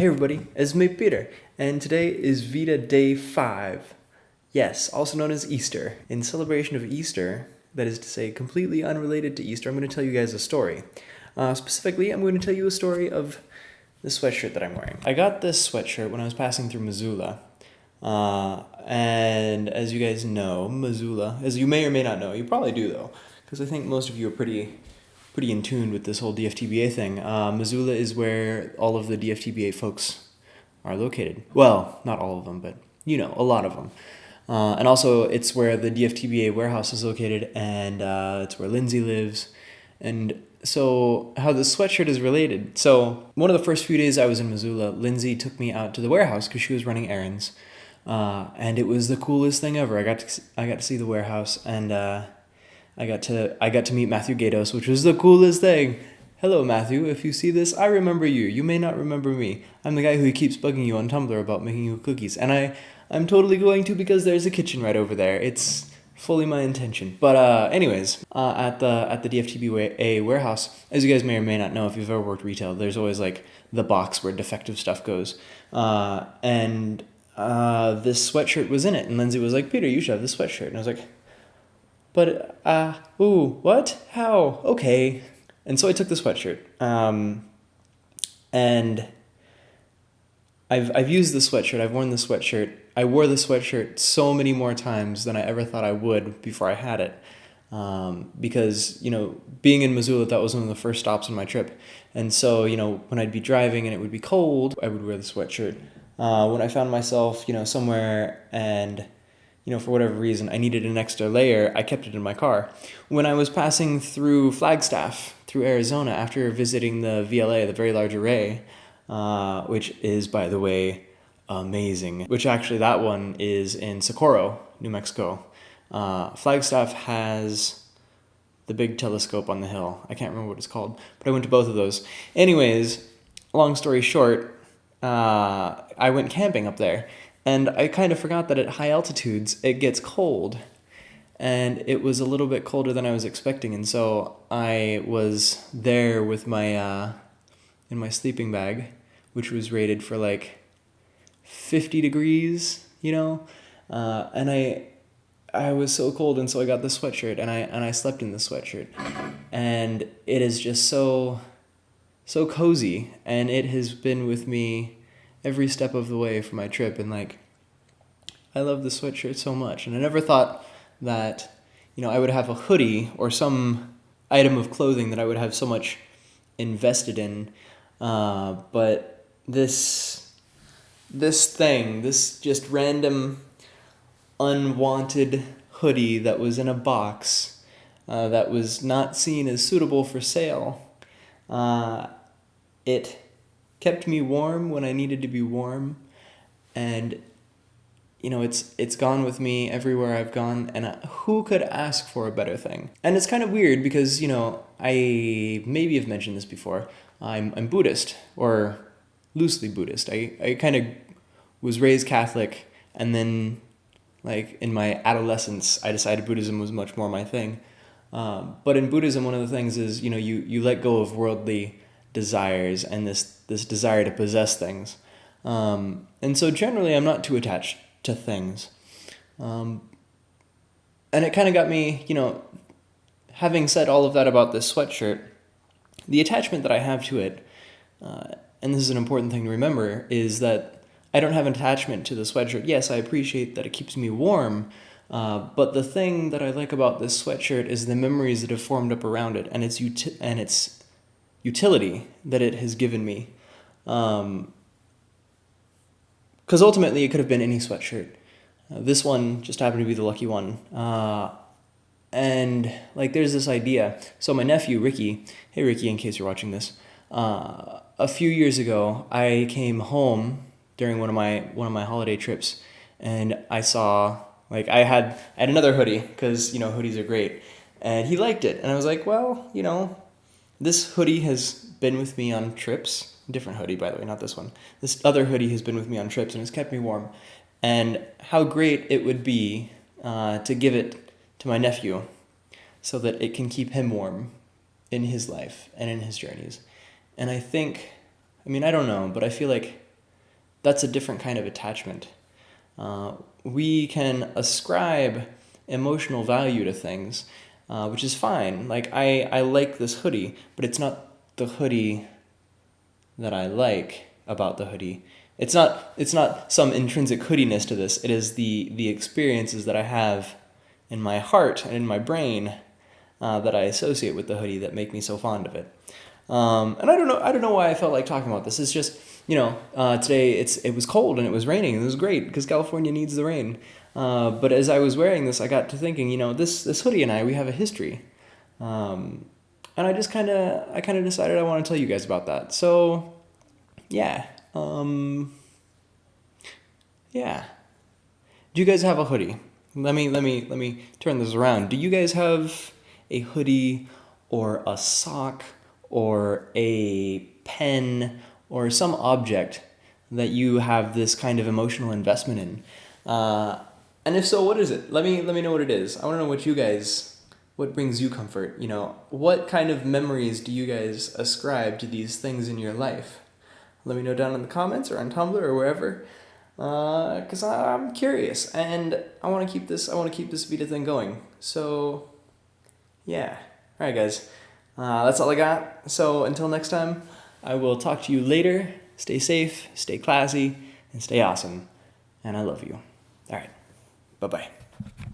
Hey everybody, it's me Peter, and today is VEDA Day 5. Yes, also known as Easter. In celebration of Easter, that is to say completely unrelated to Easter, I'm going to tell you guys a story. Specifically, I'm going to tell you a story of the sweatshirt that I'm wearing. I got this sweatshirt when I was passing through Missoula. And as you guys know, Missoula, as you may or may not know, you probably do though, because I think most of you are pretty in tune with this whole DFTBA thing. Missoula is where all of the DFTBA folks are located. Well, not all of them, but a lot of them. And also, it's where the DFTBA warehouse is located, and it's where Lindsay lives. And so, how the sweatshirt is related. So, one of the first few days I was in Missoula, Lindsay took me out to the warehouse because she was running errands, and it was the coolest thing ever. I got to see the warehouse, and I got to meet Matthew Gatos, which was the coolest thing. Hello, Matthew. If you see this, I remember you. You may not remember me. I'm the guy who keeps bugging you on Tumblr about making you cookies, and I'm totally going to because there's a kitchen right over there. It's fully my intention. But anyways, at the DFTBA warehouse, as you guys may or may not know, if you've ever worked retail, there's always like the box where defective stuff goes, and this sweatshirt was in it, and Lindsay was like, "Peter, you should have this sweatshirt," and I was like, "But, what? How? Okay." And so I took the sweatshirt. And I've used the sweatshirt. I've worn the sweatshirt. I wore the sweatshirt so many more times than I ever thought I would before I had it. Because, being in Missoula, that was one of the first stops on my trip. And so, when I'd be driving and it would be cold, I would wear the sweatshirt. When I found myself, somewhere and for whatever reason, I needed an extra layer, I kept it in my car. When I was passing through Flagstaff, through Arizona, after visiting the VLA, the Very Large Array, which is, by the way, amazing, which actually that one is in Socorro, New Mexico. Flagstaff has the big telescope on the hill. I can't remember what it's called, but I went to both of those. Anyways, long story short, I went camping up there. And I kind of forgot that at high altitudes, it gets cold. And it was a little bit colder than I was expecting. And so I was there with my, in my sleeping bag, which was rated for like 50 degrees, and I was so cold. And so I got the sweatshirt and I slept in the sweatshirt. And it is just so cozy. And it has been with me every step of the way for my trip, and I love the sweatshirt so much. And I never thought that I would have a hoodie or some item of clothing that I would have so much invested in, but this just random unwanted hoodie that was in a box, that was not seen as suitable for sale, it kept me warm when I needed to be warm, and it's gone with me everywhere I've gone, and who could ask for a better thing? And it's kind of weird because I maybe have mentioned this before. I'm Buddhist, or loosely Buddhist. I kind of was raised Catholic, and then in my adolescence I decided Buddhism was much more my thing. But in Buddhism, one of the things is you let go of worldly desires and this desire to possess things, and so generally I'm not too attached to things, and it kind of got me, having said all of that about this sweatshirt, the attachment that I have to it, and this is an important thing to remember, is that I don't have an attachment to the sweatshirt. Yes, I appreciate that it keeps me warm, but the thing that I like about this sweatshirt is the memories that have formed up around it, and its utility that it has given me. Because ultimately it could have been any sweatshirt. This one just happened to be the lucky one. And there's this idea. So my nephew, Ricky, hey Ricky, in case you're watching this, a few years ago, I came home during one of my holiday trips, and I saw, I had another hoodie, because, hoodies are great, and he liked it. And I was like, well, this hoodie has been with me on trips. Different hoodie, by the way, not this one. This other hoodie has been with me on trips and has kept me warm. And how great it would be to give it to my nephew so that it can keep him warm in his life and in his journeys. And I think, I don't know, but I feel like that's a different kind of attachment. We can ascribe emotional value to things, which is fine. Like, I like this hoodie, but it's not the hoodie that I like about the hoodie. It's not some intrinsic hoodiness to this. It is the experiences that I have in my heart and in my brain that I associate with the hoodie that make me so fond of it. And I don't know why I felt like talking about this. It's just, today it was cold and it was raining, and it was great because California needs the rain. But as I was wearing this, I got to thinking, this hoodie and we have a history. And I kind of decided I want to tell you guys about that. So, yeah. Yeah. Do you guys have a hoodie? Let me turn this around. Do you guys have a hoodie or a sock or a pen or some object that you have this kind of emotional investment in? And if so, what is it? Let me know what it is. I want to know what brings you comfort. What kind of memories do you guys ascribe to these things in your life? Let me know down in the comments or on Tumblr or wherever, because I'm curious and I want to keep this VEDA thing going. So, yeah. All right, guys. That's all I got. So until next time, I will talk to you later. Stay safe, stay classy, and stay awesome. And I love you. All right. Bye-bye.